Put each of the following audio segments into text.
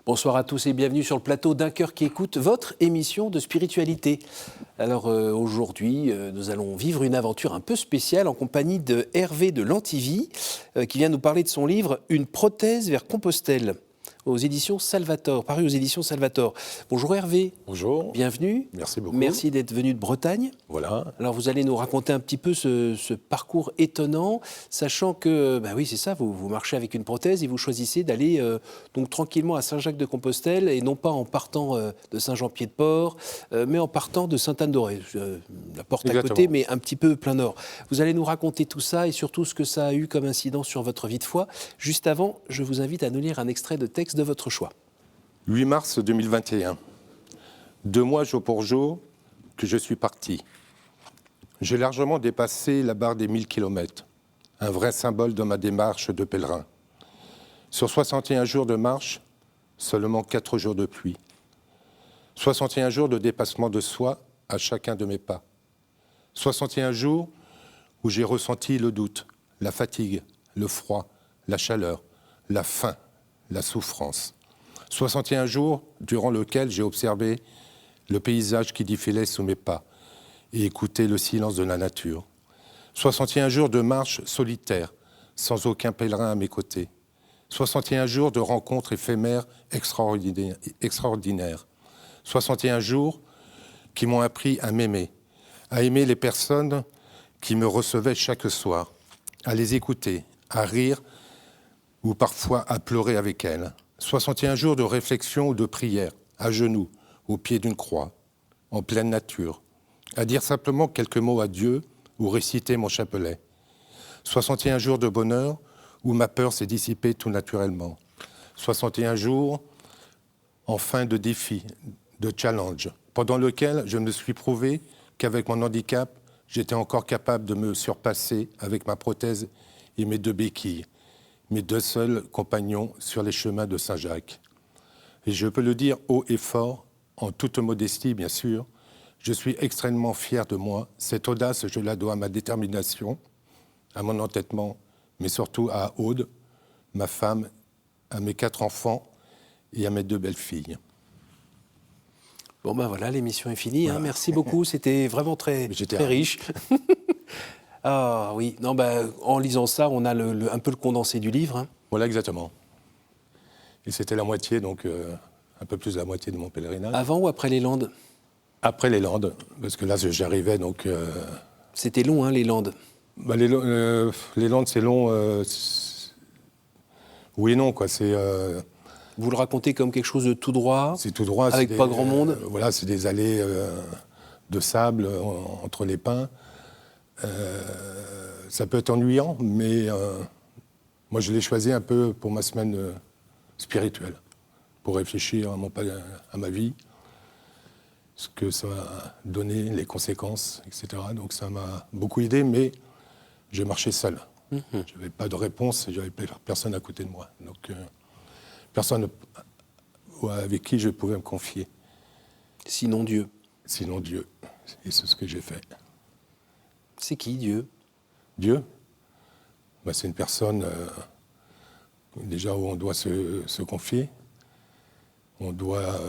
Bonsoir à tous et bienvenue sur le plateau d'Un cœur qui écoute, votre émission de spiritualité. Alors aujourd'hui, nous allons vivre une aventure un peu spéciale en compagnie de Hervé de Lantivy, qui vient nous parler de son livre « Une prothèse vers Compostelle ». Aux éditions Salvator, paru aux éditions Salvator. Bonjour Hervé. Bonjour. Bienvenue. Merci beaucoup. Merci d'être venu de Bretagne. Voilà. Alors vous allez nous raconter un petit peu ce parcours étonnant, sachant que, oui c'est ça, vous marchez avec une prothèse et vous choisissez d'aller donc tranquillement à Saint-Jacques-de-Compostelle et non pas en partant de Saint-Jean-Pied-de-Port, mais en partant de Sainte-Anne-d'Auray. La porte à côté, mais un petit peu plein nord. Vous allez nous raconter tout ça et surtout ce que ça a eu comme incidence sur votre vie de foi. Juste avant, je vous invite à nous lire un extrait de texte de votre choix. 8 mars 2021. 2 mois jour pour jour que je suis parti. J'ai largement dépassé la barre des 1000 km, un vrai symbole dans ma démarche de pèlerin. Sur 61 jours de marche, seulement 4 jours de pluie. 61 jours de dépassement de soi à chacun de mes pas. 61 jours où j'ai ressenti le doute, la fatigue, le froid, la chaleur, la faim, la souffrance. 61 jours durant lesquels j'ai observé le paysage qui défilait sous mes pas et écouté le silence de la nature. 61 jours de marche solitaire, sans aucun pèlerin à mes côtés. 61 jours de rencontres éphémères extraordinaires. 61 jours qui m'ont appris à m'aimer, à aimer les personnes qui me recevaient chaque soir, à les écouter, à rire ou parfois à pleurer avec elles. 61 jours de réflexion ou de prière, à genoux, au pied d'une croix, en pleine nature, à dire simplement quelques mots à Dieu ou réciter mon chapelet. 61 jours de bonheur où ma peur s'est dissipée tout naturellement. 61 jours, enfin, de défis, de challenge, pendant lequel je me suis prouvé qu'avec mon handicap, j'étais encore capable de me surpasser avec ma prothèse et mes 2 béquilles, mes 2 seuls compagnons sur les chemins de Saint-Jacques. Et je peux le dire haut et fort, en toute modestie bien sûr, je suis extrêmement fier de moi. Cette audace, je la dois à ma détermination, à mon entêtement, mais surtout à Aude, ma femme, à mes 4 enfants et à mes 2 belles-filles. Bon voilà, l'émission est finie. Voilà. Merci beaucoup, c'était vraiment très riche. Ah oui, en lisant ça, on a un peu le condensé du livre. Hein. Voilà, exactement. Et c'était la moitié, donc un peu plus de la moitié de mon pèlerinage. Avant ou après les Landes ? Après les Landes, parce que là, j'arrivais, donc... C'était long, hein, les Landes ? Les Landes, c'est long. Oui et non, quoi. Vous le racontez comme quelque chose de tout droit ? C'est tout droit. Avec pas grand monde ? Voilà, c'est des allées de sable entre les pins. Ça peut être ennuyant, mais moi je l'ai choisi un peu pour ma semaine spirituelle, pour réfléchir à ma vie, ce que ça a donné, les conséquences, etc. Donc ça m'a beaucoup aidé, mais je marchais seul. Je n'avais pas de réponse, je n'avais personne à côté de moi. Donc personne avec qui je pouvais me confier. Sinon Dieu. Sinon Dieu. Et c'est ce que j'ai fait. C'est qui, Dieu ? Dieu, c'est une personne déjà où on doit se confier, on doit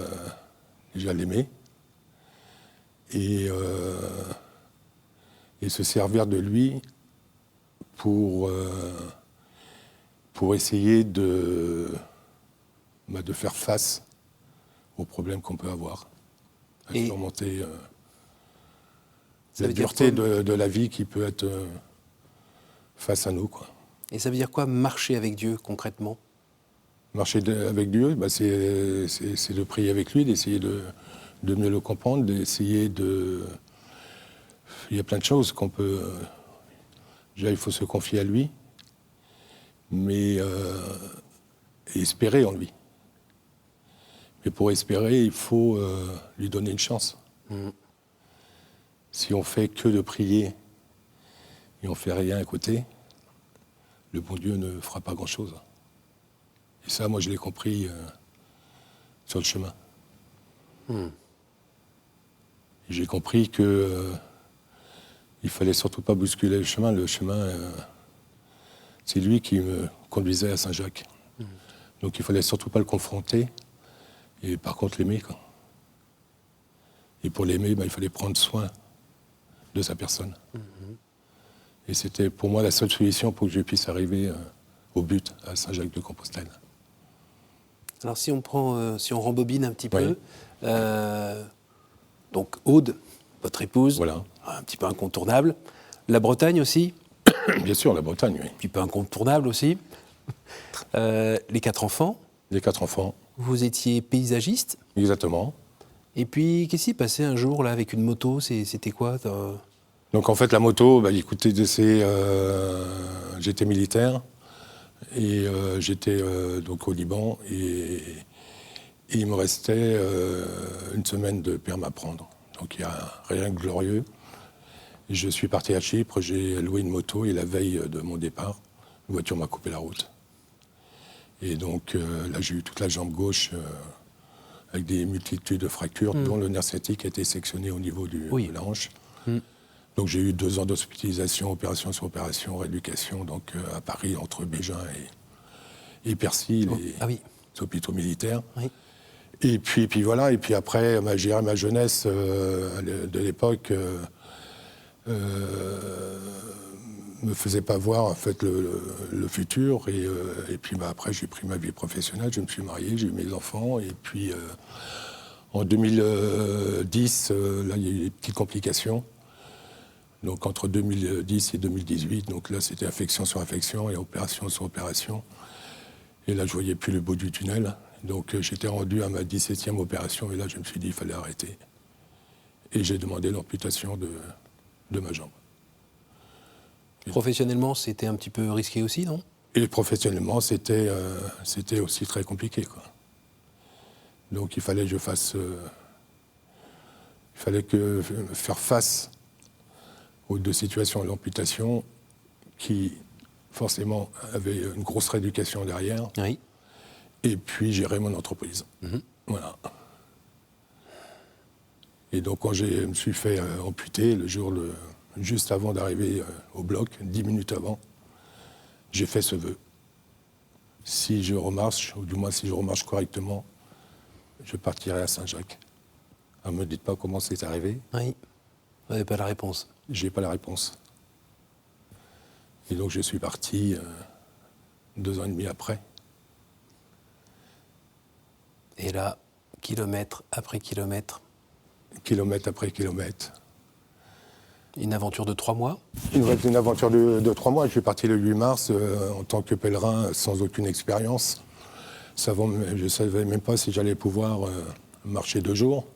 déjà l'aimer et se servir de lui pour essayer de faire face aux problèmes qu'on peut avoir, à surmonter la dureté de la vie qui peut être face à nous, quoi. Et ça veut dire quoi, marcher avec Dieu, concrètement ? Marcher avec Dieu, c'est de prier avec lui, d'essayer de mieux le comprendre, d'essayer de... Il y a plein de choses qu'on peut... Déjà, il faut se confier à lui, mais espérer en lui. Mais pour espérer, il faut lui donner une chance. Si on fait que de prier et on fait rien à côté, le bon Dieu ne fera pas grand-chose. Et ça, moi, je l'ai compris sur le chemin. J'ai compris que il fallait surtout pas bousculer le chemin. Le chemin, c'est lui qui me conduisait à Saint-Jacques. Donc il fallait surtout pas le confronter, Et par contre, l'aimer, quoi. Et pour l'aimer, il fallait prendre soin de sa personne. Et c'était pour moi la seule solution pour que je puisse arriver au but, à Saint-Jacques-de-Compostelle. Alors si on rembobine un petit Oui. peu, donc Aude, votre épouse, Voilà. un petit peu incontournable. La Bretagne aussi, Bien sûr, la Bretagne, oui. un petit peu incontournable aussi. Les 4 enfants, Les 4 enfants, vous étiez paysagiste. exactement. Et puis, qu'est-ce qui s'est passé un jour là avec une moto? C'était quoi Donc en fait, la moto, écoutez, j'étais militaire et j'étais donc au Liban et il me restait une semaine de permis à prendre. Donc il n'y a rien de glorieux. Je suis parti à Chypre, j'ai loué une moto et la veille de mon départ, une voiture m'a coupé la route. Et donc là, j'ai eu toute la jambe gauche avec des multitudes de fractures, dont le nerf sciatique a été sectionné au niveau de la hanche. Donc j'ai eu 2 ans d'hospitalisation, opération sur opération, rééducation, donc à Paris, entre Bégin et Percy, les hôpitaux militaires. Oui. Et puis voilà, et puis après, ma jeunesse de l'époque me faisait pas voir en fait le futur. Et puis après, j'ai pris ma vie professionnelle, je me suis marié, j'ai eu mes enfants. Et puis en 2010, là, il y a eu des petites complications. Donc entre 2010 et 2018, donc là, c'était infection sur infection et opération sur opération. Et là, je voyais plus le bout du tunnel. Donc j'étais rendu à ma 17e opération et là, je me suis dit qu'il fallait arrêter. Et j'ai demandé l'amputation de ma jambe. Professionnellement, c'était un petit peu risqué aussi, non? Et professionnellement, c'était aussi très compliqué, quoi. Donc il fallait que je fasse... il fallait que faire face aux 2 situations. L'amputation, qui forcément avait une grosse rééducation derrière, Oui. et puis gérer mon entreprise. Voilà. Et donc quand je me suis fait amputer, juste avant d'arriver au bloc, 10 minutes avant, j'ai fait ce vœu. Si je remarche, ou du moins si je remarche correctement, je partirai à Saint-Jacques. Ne me dites pas comment c'est arrivé. Oui. Vous n'avez pas la réponse. J'ai pas la réponse. Et donc je suis parti 2 ans et demi après. Et là, kilomètre après kilomètre. Kilomètre après kilomètre. Une aventure de 3 mois. Une aventure de 3 mois. Je suis parti le 8 mars en tant que pèlerin sans aucune expérience. Je ne savais même pas si j'allais pouvoir marcher 2 jours.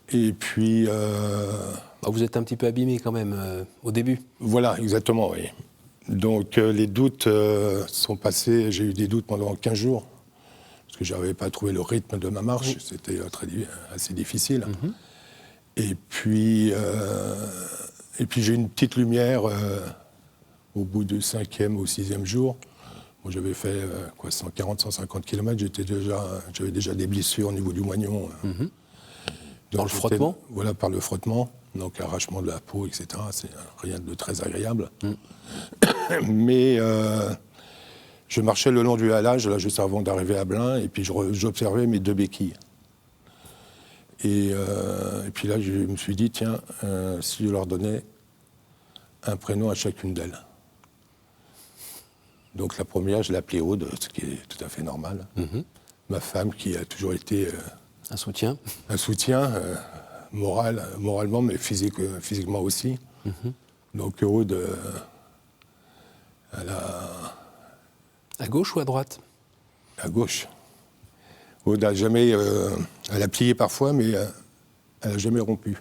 Et puis... Vous êtes un petit peu abîmé quand même au début. Voilà, exactement, oui. Donc les doutes sont passés. J'ai eu des doutes pendant 15 jours. Parce que je n'avais pas trouvé le rythme de ma marche. C'était assez difficile. Et puis j'ai eu une petite lumière au bout du 5e ou 6e jour. Moi, j'avais fait 140, 150 km. J'avais déjà des blessures au niveau du moignon. Dans le frottement? Voilà, par le frottement. Donc arrachement de la peau, etc. C'est rien de très agréable. Mais je marchais le long du halage, là, juste avant d'arriver à Blain, et puis j'observais mes 2 béquilles. Et puis là, je me suis dit, tiens, si je leur donnais un prénom à chacune d'elles. Donc la première, je l'ai appelée Aude, ce qui est tout à fait normal. Ma femme, qui a toujours été... un soutien. Un soutien moralement, mais physiquement aussi. Donc Aude, elle a... À gauche ou à droite? À gauche. Aude a jamais... elle a plié parfois, mais elle n'a jamais rompu.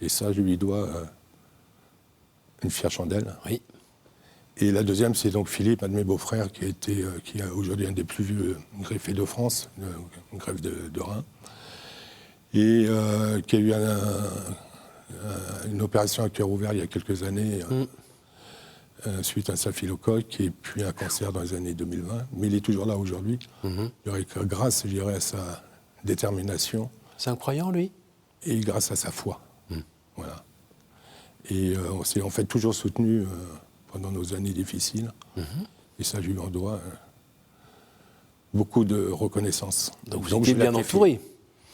Et ça, je lui dois une fière chandelle. Oui. Et la deuxième, c'est donc Philippe, un de mes beaux-frères, qui est aujourd'hui un des plus vieux greffés de France, une greffe de rein, et qui a eu une opération à cœur ouvert il y a quelques années, suite à un staphylocoque, et puis un cancer dans les années 2020. Mais il est toujours là aujourd'hui. Grâce, je dirais, à sa détermination. C'est un croyant, lui? Et grâce à sa foi. Voilà. Et on s'est en fait toujours soutenu pendant nos années difficiles. Et ça, je lui en dois beaucoup de reconnaissance. Donc vous je étiez bien l'actifie. entouré.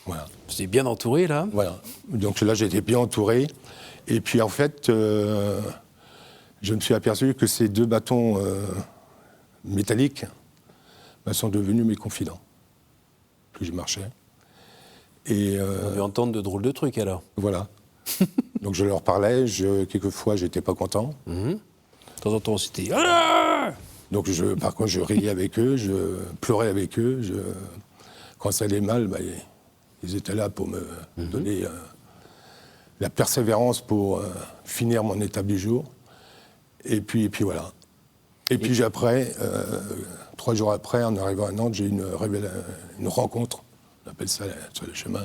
Voilà. Vous étiez bien entouré, là. Voilà. Donc là, j'étais bien entouré. Et puis, en fait, je me suis aperçu que ces 2 bâtons métalliques sont devenus mes confidents. Plus je marchais. Et On a dû entendre de drôles de trucs, alors. voilà. Donc je leur parlais. Quelquefois, j'étais pas content. De temps en temps, c'était... Ah Donc, par contre, je riais avec eux, je pleurais avec eux. Quand ça allait mal, ils étaient là pour me donner la persévérance pour finir mon étape du jour. Et puis voilà. Et puis après, 3 jours après, en arrivant à Nantes, j'ai eu une rencontre. On appelle ça sur le chemin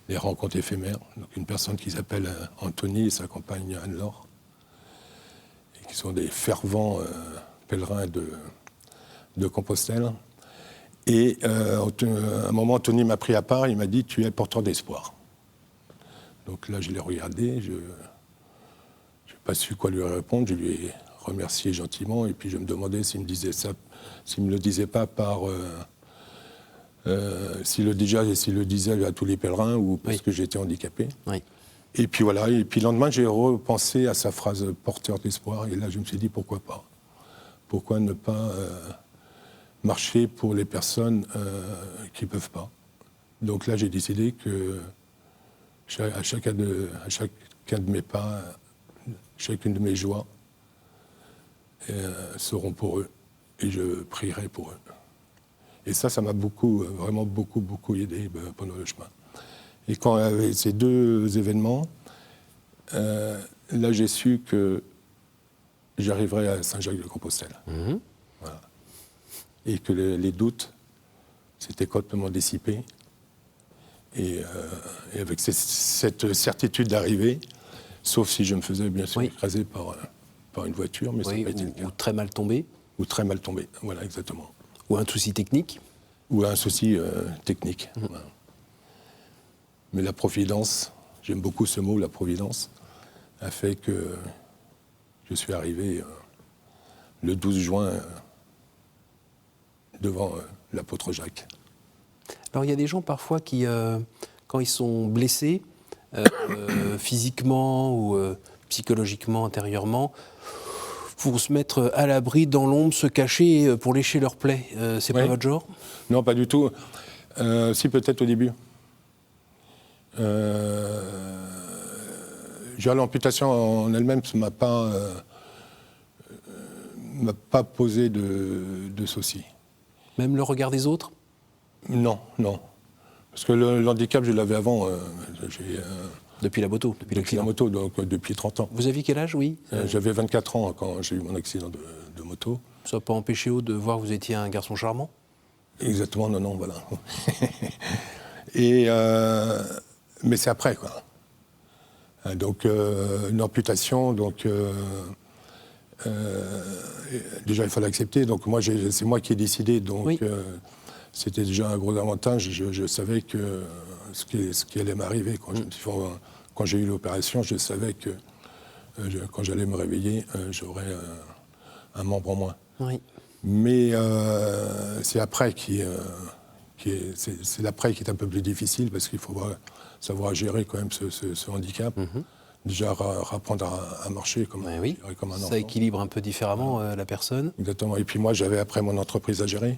les rencontres éphémères. Donc une personne qui s'appelle Anthony et sa compagne Anne-Laure, et qui sont des fervents pèlerins de Compostelle. Et à un moment, Anthony m'a pris à part, il m'a dit « Tu es porteur d'espoir ». Donc là, je l'ai regardé, je n'ai pas su quoi lui répondre, je lui ai remercié gentiment, et puis je me demandais s'il me disait ça, s'il me le disait pas par... s'il le disait à tous les pèlerins, ou parce que j'étais handicapé. Oui. Et puis voilà, et puis le lendemain, j'ai repensé à sa phrase « porteur d'espoir », et là, je me suis dit « Pourquoi pas ? Pourquoi ne pas marcher pour les personnes qui ne peuvent pas ?» Donc là, j'ai décidé que à chacun de mes pas, chacune de mes joies seront pour eux, et je prierai pour eux. Et ça m'a vraiment beaucoup aidé pendant le chemin. Et quand il y avait ces 2 événements, là j'ai su que j'arriverais à Saint-Jacques-de-Compostelle. Voilà. Et que les doutes s'étaient complètement dissipés. Et avec cette certitude d'arriver, sauf si je me faisais bien sûr écraser par une voiture, mais ça n'a pas été le cas. Ou très mal tombé. Ou très mal tombé, voilà, exactement. Ou un souci technique. Ou un souci technique. Voilà. Mais la providence, j'aime beaucoup ce mot, la providence, a fait que je suis arrivé le 12 juin devant l'apôtre Jacques. Alors il y a des gens parfois qui, quand ils sont blessés, physiquement ou psychologiquement, intérieurement, vont se mettre à l'abri dans l'ombre, se cacher pour lécher leurs plaies. C'est pas votre genre ? Non, pas du tout. Si, peut-être au début. L'amputation en elle-même ne m'a pas posé de soucis. Même le regard des autres ? Non. Parce que le handicap, je l'avais avant. Depuis la moto, depuis la moto, donc depuis 30 ans. Vous aviez quel âge, oui ? J'avais 24 ans quand j'ai eu mon accident de moto. Ça n'a pas empêché Aude de voir que vous étiez un garçon charmant ? Exactement, non, voilà. Mais c'est après, quoi. Donc, une amputation, donc... déjà, il fallait accepter. Donc, c'est moi qui ai décidé. Donc, c'était déjà un gros avantage. Je savais que ce qui allait m'arriver quand j'ai eu l'opération, je savais que quand j'allais me réveiller, j'aurais un membre en moins. Oui. Mais c'est l'après qui est un peu plus difficile parce qu'il faut savoir gérer quand même ce handicap. Déjà apprendre à marcher comme un enfant. Ça équilibre un peu différemment la personne. Exactement. Et puis moi, j'avais après mon entreprise à gérer.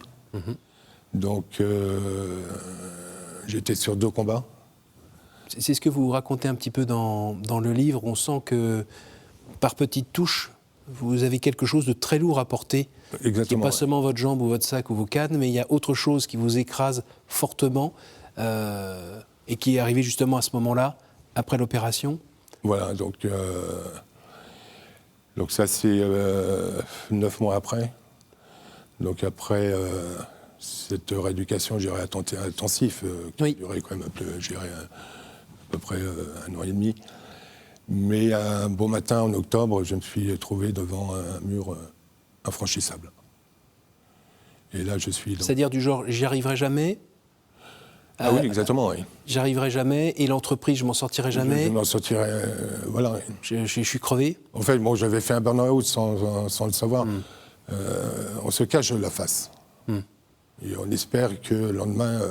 Donc j'étais sur 2 combats. C'est ce que vous racontez un petit peu dans le livre. On sent que par petites touches, vous avez quelque chose de très lourd à porter. Exactement. Qui n'est pas seulement votre jambe ou votre sac ou vos cannes, mais il y a autre chose qui vous écrase fortement et qui est arrivé justement à ce moment-là, après l'opération. Voilà, donc ça c'est 9 mois après. Donc après cette rééducation, je dirais intensif, qui durait quand même à peu près 1 an et demi. Mais un beau matin en octobre, je me suis trouvé devant un mur infranchissable. Et là, je suis... C'est-à-dire du genre, j'y arriverai jamais. Ah oui, exactement, oui. J'arriverai jamais, et l'entreprise, je m'en sortirai jamais. Je m'en sortirai, voilà. Je suis crevé. En fait, bon, j'avais fait un burn-out sans le savoir. On se cache la face. Et on espère que le lendemain,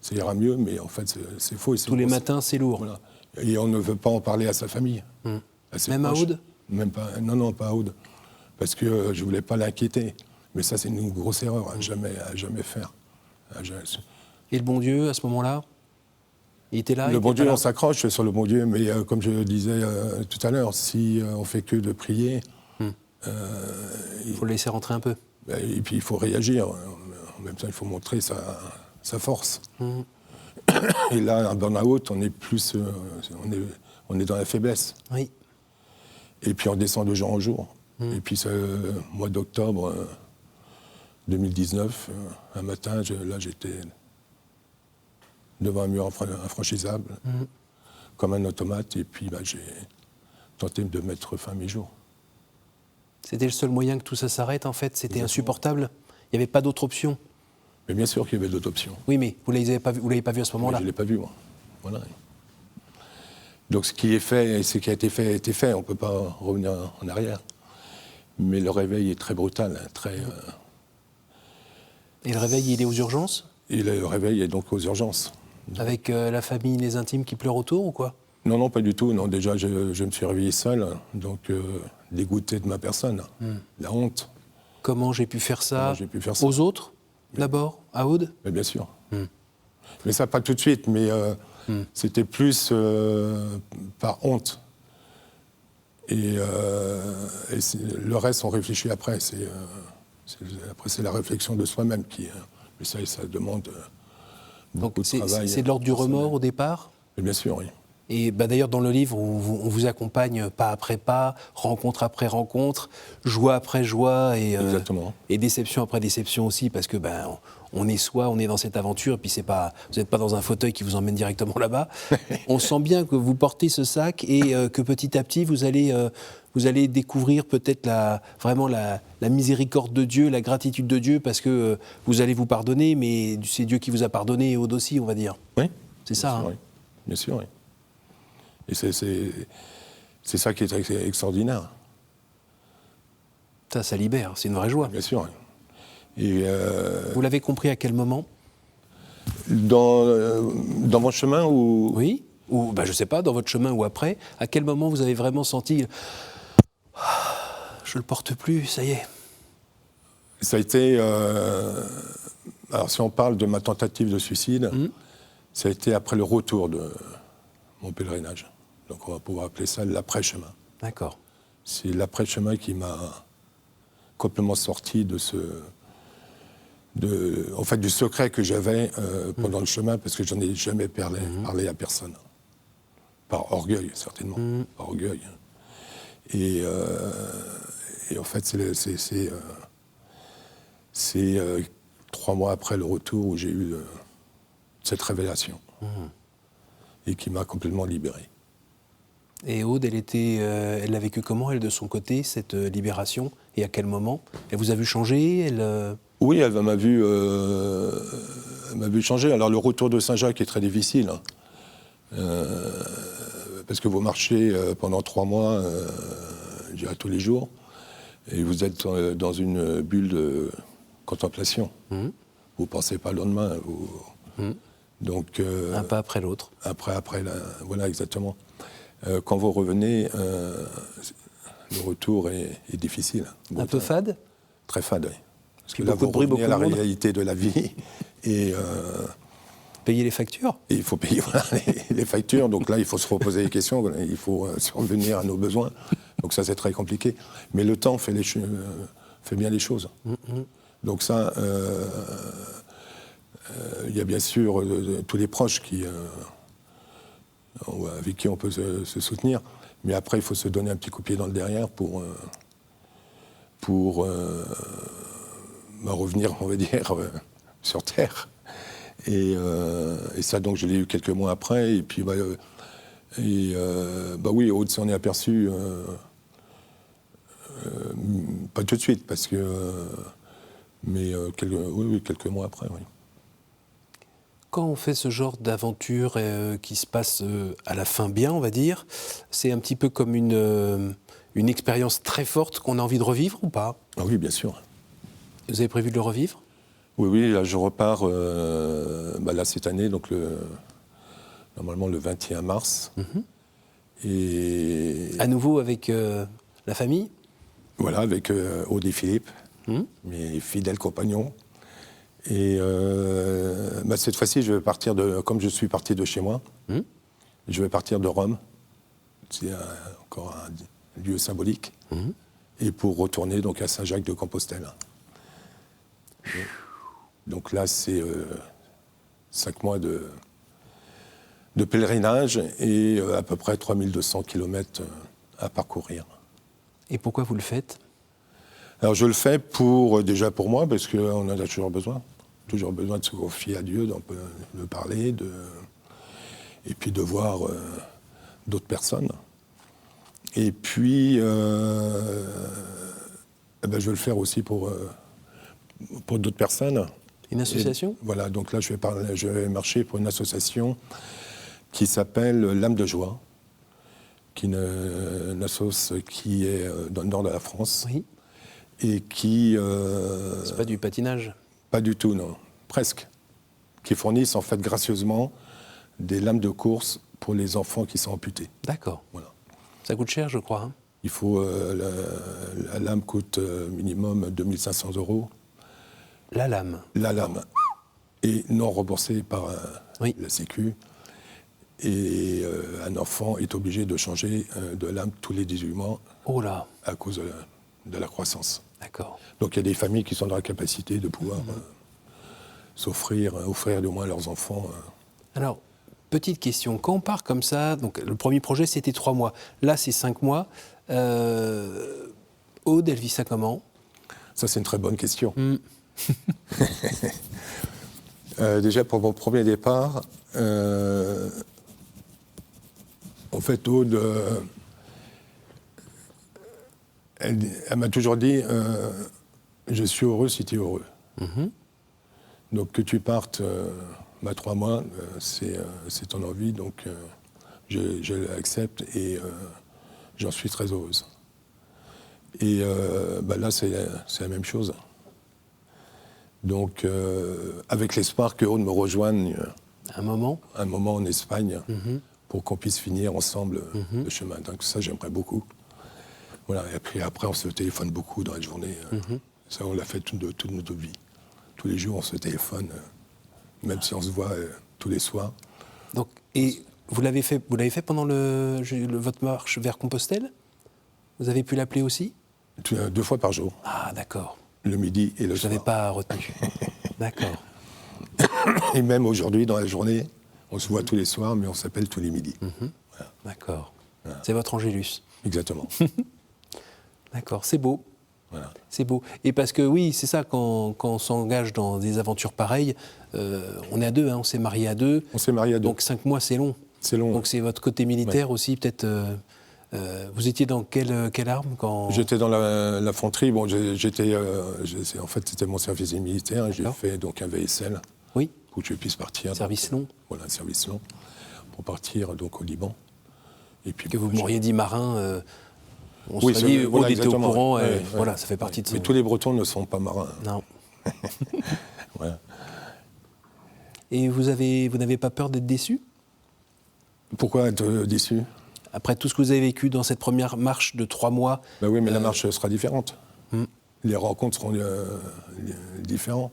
ça ira mieux, mais en fait, c'est faux. Et Tous les matins, c'est lourd. Voilà. Et on ne veut pas en parler à sa famille. À ses Même à proches. Aude? Même pas. Non, pas à Aude. Parce que je ne voulais pas l'inquiéter. Mais ça, c'est une grosse erreur à jamais faire. Et le bon Dieu, à ce moment-là, il était là? Le bon Dieu, on s'accroche sur le bon Dieu, mais comme je le disais tout à l'heure, si on fait que de prier, Il faut le laisser rentrer un peu. Et puis il faut réagir. En même temps, il faut montrer sa force. Et là, un burn-out, on est plus, on est dans la faiblesse. Oui. Et puis on descend de jour en jour. Et puis ce mois d'octobre 2019, un matin, j'étais devant un mur infranchissable, comme un automate, et puis j'ai tenté de mettre fin à mes jours. C'était le seul moyen que tout ça s'arrête, en fait? C'était insupportable? Il n'y avait pas d'autre option? Mais bien sûr qu'il y avait d'autres options. Oui, mais vous ne l'avez pas vu à ce moment-là? Je ne l'ai pas vu, moi. Voilà. Donc ce qui est fait et ce qui a été fait a été fait. On ne peut pas revenir en arrière. Mais le réveil est très brutal. Et le réveil, il est aux urgences? Et le réveil est donc aux urgences. Avec la famille, les intimes qui pleurent autour ou quoi? Non, pas du tout. Non, déjà, je me suis réveillé seul, donc dégoûté de ma personne. La honte. Comment j'ai pu faire ça? Aux autres, d'abord? À Aude? Mais bien sûr. Mais ça, pas tout de suite, mais c'était plus par honte. Et le reste, on réfléchit après. Après, c'est la réflexion de soi-même qui... mais ça demande beaucoup de travail. C'est de l'ordre du remords au départ? Mais bien sûr, oui. Et d'ailleurs, dans le livre, on vous accompagne pas après pas, rencontre après rencontre, joie après joie et déception après déception aussi, parce que on est soi, on est dans cette aventure, et puis vous n'êtes pas dans un fauteuil qui vous emmène directement là-bas. On sent bien que vous portez ce sac et que petit à petit, vous allez découvrir peut-être vraiment la miséricorde de Dieu, la gratitude de Dieu, parce que vous allez vous pardonner, mais c'est Dieu qui vous a pardonné, et Aude aussi, on va dire. Oui. C'est ça, oui. Bien sûr, oui. Et c'est ça qui est extraordinaire. Ça libère, c'est une vraie joie. Bien sûr. Et vous l'avez compris à quel moment? Dans mon chemin ou... Oui, ou je ne sais pas, dans votre chemin ou après. À quel moment vous avez vraiment senti je ne le porte plus, ça y est? Ça a été... alors si on parle de ma tentative de suicide, ça a été après le retour de mon pèlerinage. Donc on va pouvoir appeler ça l'après-chemin. D'accord. C'est l'après-chemin qui m'a complètement sorti de du secret que j'avais pendant le chemin, parce que j'en ai jamais parlé à personne. Par orgueil, certainement. Par orgueil. Et en fait, c'est 3 mois après le retour où j'ai eu cette révélation. Et qui m'a complètement libéré. Et Aude, elle l'a vécu comment, elle, de son côté, cette libération? Et à quel moment? Elle vous a vu changer? Oui, elle m'a vu changer. Alors, le retour de Saint-Jacques est très difficile. Parce que vous marchez pendant 3 mois, je dirais tous les jours, et vous êtes dans une bulle de contemplation. Vous ne pensez pas le lendemain. Donc, un pas après l'autre. Voilà, exactement. Quand vous revenez, le retour est difficile. Un peu fade? Très fade, oui. Parce que là, vous revenez à la réalité de la vie. Et payer les factures? Et il faut payer les factures. Donc là, il faut se reposer les questions. Il faut survenir à nos besoins. Donc ça, c'est très compliqué. Mais le temps fait bien les choses. Donc ça... il y a bien sûr tous les proches avec qui on peut se soutenir, mais après il faut se donner un petit coup de pied dans le derrière pour revenir, on va dire, sur Terre. Et ça, donc, je l'ai eu quelques mois après, et puis oui, Aude s'en est aperçu, pas tout de suite, parce que mais quelques mois après, oui. Quand on fait ce genre d'aventure qui se passe à la fin bien, on va dire, c'est un petit peu comme une expérience très forte qu'on a envie de revivre ou pas? Ah oui, bien sûr. Vous avez prévu de le revivre? Oui, oui, là, je repars là, cette année, donc normalement le 21 mars. Et À nouveau avec la famille? voilà, avec Aude et Philippe, Mhm. mes fidèles compagnons. Et cette fois-ci, je vais partir comme je suis parti de chez moi, je vais partir de Rome. C'est encore un lieu symbolique. Et pour retourner donc à Saint-Jacques-de-Compostelle. Donc là, c'est 5 mois de pèlerinage et à peu près 3200 km à parcourir. Et pourquoi vous le faites? Alors je le fais déjà pour moi, parce qu'on en a toujours besoin. Toujours besoin de se confier à Dieu, de parler, et puis de voir d'autres personnes. Et puis, je vais le faire aussi pour d'autres personnes. Une association? Voilà, donc là, je vais marcher pour une association qui s'appelle l'Âme de Joie, qui est une association qui est dans le nord de la France. Oui. Et qui... C'est pas du patinage? Pas du tout, non. Presque. Qui fournissent, en fait, gracieusement, des lames de course pour les enfants qui sont amputés. D'accord. Voilà. Ça coûte cher, je crois. Hein. Il faut... la lame coûte minimum 2500 €. La lame? La lame. Et non remboursée par la Sécu. Et un enfant est obligé de changer de lame tous les 18 mois. Oh là! À cause de la croissance. D'accord. Donc il y a des familles qui sont dans la capacité de pouvoir offrir au moins à leurs enfants. Alors, petite question. Quand on part comme ça, donc le premier projet c'était 3 mois. Là c'est 5 mois. Aude, elle vit ça comment? Ça c'est une très bonne question. Déjà pour mon premier départ, en fait Aude, elle m'a toujours dit je suis heureux si tu es heureux. Donc que tu partes 3 mois, c'est ton envie, donc je l'accepte et j'en suis très heureuse. Et là, c'est la même chose. Donc, avec l'espoir que Aude me rejoigne un moment en Espagne, pour qu'on puisse finir ensemble le chemin. Donc ça, j'aimerais beaucoup. Voilà. Et puis après, on se téléphone beaucoup dans la journée. Ça, on l'a fait toute notre vie. Tous les jours, on se téléphone, même si on se voit tous les soirs. Donc, et vous l'avez fait pendant votre marche vers Compostelle? Vous avez pu l'appeler aussi? 2 fois par jour. Ah, d'accord. Le midi et le soir. Je n'avais pas retenu. D'accord. Et même aujourd'hui, dans la journée, on se voit tous les soirs, mais on s'appelle tous les midis. Voilà. D'accord. Voilà. C'est votre Angélus. Exactement. D'accord, c'est beau. Voilà. C'est beau. Et parce que oui, c'est ça, quand on s'engage dans des aventures pareilles, on est à 2, hein, on s'est marié à 2. On s'est marié à 2. Donc 5 mois, c'est long. C'est long. Donc c'est votre côté militaire aussi, peut-être. Vous étiez dans quelle arme quand... J'étais dans l'infanterie. Bon, en fait, c'était mon service militaire. J'ai fait donc un VSL. Oui. Pour que je puisse partir. Service long. Voilà, un service long. Pour partir donc au Liban. Et puis, que vous m'auriez dit marin... on oui, se dit, voilà, était au courant, voilà, ça fait partie de son... Mais tous les Bretons ne sont pas marins. Non. Voilà. Et vous n'avez pas peur d'être déçu? Pourquoi être déçu? Après tout ce que vous avez vécu dans cette première marche de 3 mois... Ben oui, mais la marche sera différente. Les rencontres seront différentes.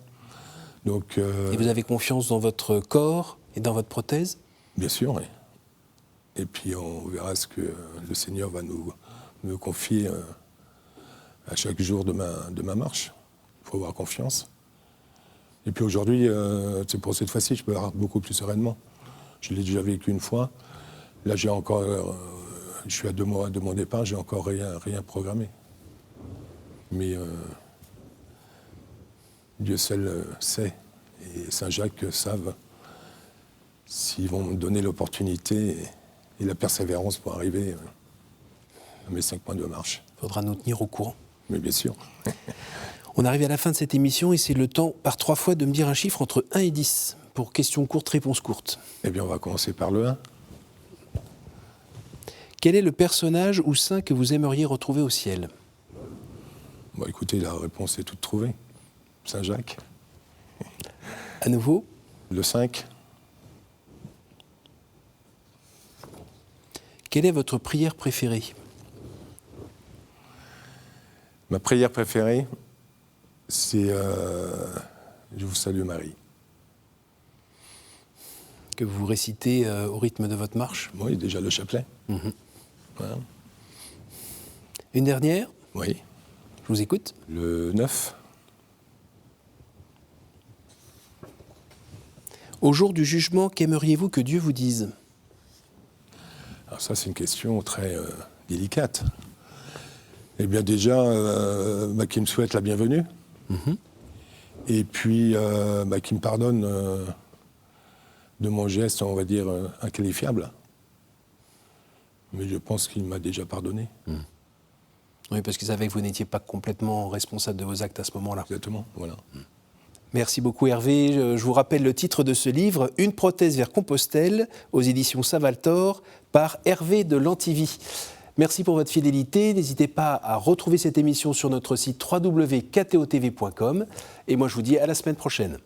Donc, Et vous avez confiance dans votre corps et dans votre prothèse? Bien sûr, oui. Et puis on verra ce que le Seigneur va me confier à chaque jour de ma marche. Il faut avoir confiance. Et puis aujourd'hui, c'est pour cette fois-ci, je peux avoir beaucoup plus sereinement. Je l'ai déjà vécu une fois. Là, j'ai encore, je suis à 2 mois de mon départ, j'ai encore rien programmé. Mais Dieu seul sait, et Saint-Jacques savent s'ils vont me donner l'opportunité et la persévérance pour arriver à mes 5 points de marche. Il faudra nous tenir au courant. Mais bien sûr. On arrive à la fin de cette émission et c'est le temps, par 3 fois, de me dire un chiffre entre 1 et 10 pour questions courtes, réponses courtes. Eh bien, on va commencer par le 1. Quel est le personnage ou saint que vous aimeriez retrouver au ciel? Bon, écoutez, la réponse est toute trouvée. Saint-Jacques. À nouveau. Le 5. Quelle est votre prière préférée ? Ma prière préférée, c'est Je vous salue Marie. Que vous récitez au rythme de votre marche ? Oui, déjà le chapelet. Voilà. Une dernière ? Oui. Je vous écoute. Le 9. Au jour du jugement, qu'aimeriez-vous que Dieu vous dise ? Alors ça, c'est une question très délicate. Eh bien déjà, qu'il me souhaite la bienvenue. Et puis, qu'il me pardonne de mon geste, on va dire, inqualifiable. Mais je pense qu'il m'a déjà pardonné. Oui, parce qu'il savait que vous n'étiez pas complètement responsable de vos actes à ce moment-là. Exactement, voilà. Merci beaucoup Hervé. Je vous rappelle le titre de ce livre, Une prothèse vers Compostelle, aux éditions Savaltor, par Hervé de Lantivy. Merci pour votre fidélité. N'hésitez pas à retrouver cette émission sur notre site www.ktotv.com. Et moi, je vous dis à la semaine prochaine.